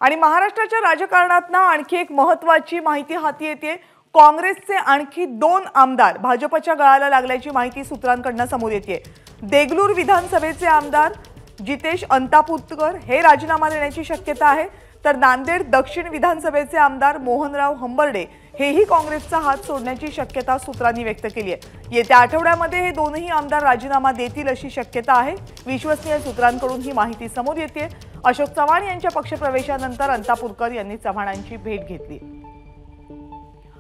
आणि महाराष्ट्राच्या राजकारणातनं आणखी एक महत्त्वाची माहिती हाती येते। काँग्रेसचे आणखी 2 आमदार भाजपच्या गळाला लागल्याची माहिती सूत्रांकडून समोर येते। देगलूर विधानसभेचे आमदार जितेश अंतापूरकर हे राजीनामा देण्याची शक्यता आहे, तर नांदेड दक्षिण विधानसभेचे आमदार मोहनराव हंबर्डे हेही काँग्रेसचा हात सोडण्याची शक्यता सूत्रांनी व्यक्त केली आहे। येत्या आठवड्यामध्ये हे दोनही आमदार राजीनामा देतील अशी शक्यता आहे। विश्वसनीय सूत्रांकडून ही माहिती समोर येते। अशोक चव्हाण यांच्या पक्षप्रवेशानंतर अंतापूरकर यांनी चव्हाणांची भेट घेतली।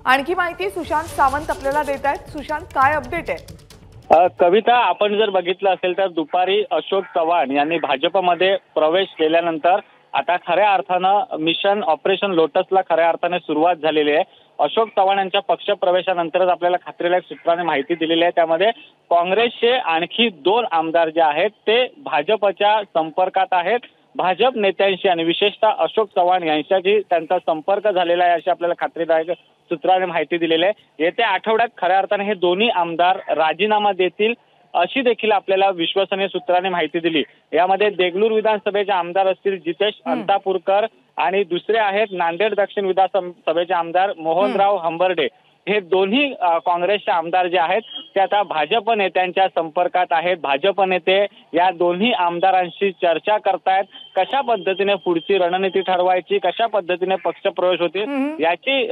आणखी माहिती सुशांत सावंत आपल्याला देत आहेत। सुशांत, काय अपडेट आहे? कविता, आपण जर बघितलं असेल तर दुपारी अशोक चव्हाण यांनी भाजपमध्ये प्रवेश केल्यानंतर आता खऱ्या अर्थानं मिशन ऑपरेशन लोटसला खऱ्या अर्थाने सुरुवात झालेली आहे। अशोक चव्हाण यांच्या पक्षप्रवेशानंतरच आपल्याला खात्रीलायक सूत्राने माहिती दिलेली आहे। त्यामध्ये काँग्रेसचे आणखी 2 आमदार जे आहेत ते भाजपच्या संपर्कात आहेत। भाजप नेत्यांशी आणि विशेषतः अशोक चव्हाण यांच्याशी त्यांचा संपर्क झालेला आहे अशी आपल्याला खात्रीदायक सूत्राने माहिती दिलेली आहे। येत्या आठवड्यात खऱ्या अर्थाने हे दोन्ही आमदार राजीनामा देतील अशी देखील आपल्याला विश्वसनीय सूत्राने माहिती दिली। यामध्ये देगलूर विधानसभेचे आमदार असतील जितेश अंतापूरकर आणि दुसरे आहेत नांदेड दक्षिण विधानसभेचे आमदार मोहनराव हंबर्डे। हे दोन्ही काँग्रेसचे आमदार जे आहेत ते आता भाजप नेत्यांच्या संपर्कात आहेत। भाजप नेते या दोन्ही आमदारांशी चर्चा करतायत, कशा पद्धतीने पुढची रणनीती ठरवायची, कशा पद्धतीने पक्षप्रवेश होतील याची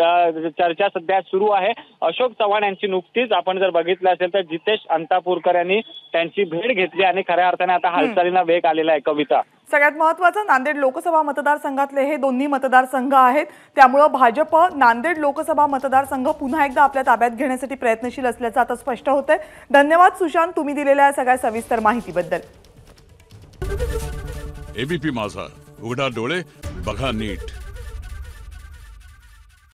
चर्चा सध्या सुरू आहे। अशोक चव्हाण यांची नुकतीच आपण जर बघितलं असेल तर जितेश अंतापूरकर यांनी त्यांची भेट घेतली आणि खऱ्या अर्थाने आता हालचालींना वेग आलेला आहे। कविता, सगळ्यात महत्त्वाचं नांदेड लोकसभा मतदारसंघातले हे दोन्ही मतदारसंघ आहेत, त्यामुळे भाजप नांदेड लोकसभा मतदारसंघ पुन्हा एकदा आपल्या ताब्यात घेण्यासाठी प्रयत्नशील असल्याचं आता स्पष्ट होतंय। धन्यवाद सुशांत, तुम्ही दिलेल्या सगळ्या सविस्तर माहितीबद्दल। एबीपी माझा, उघडा डोळे बघा नीट।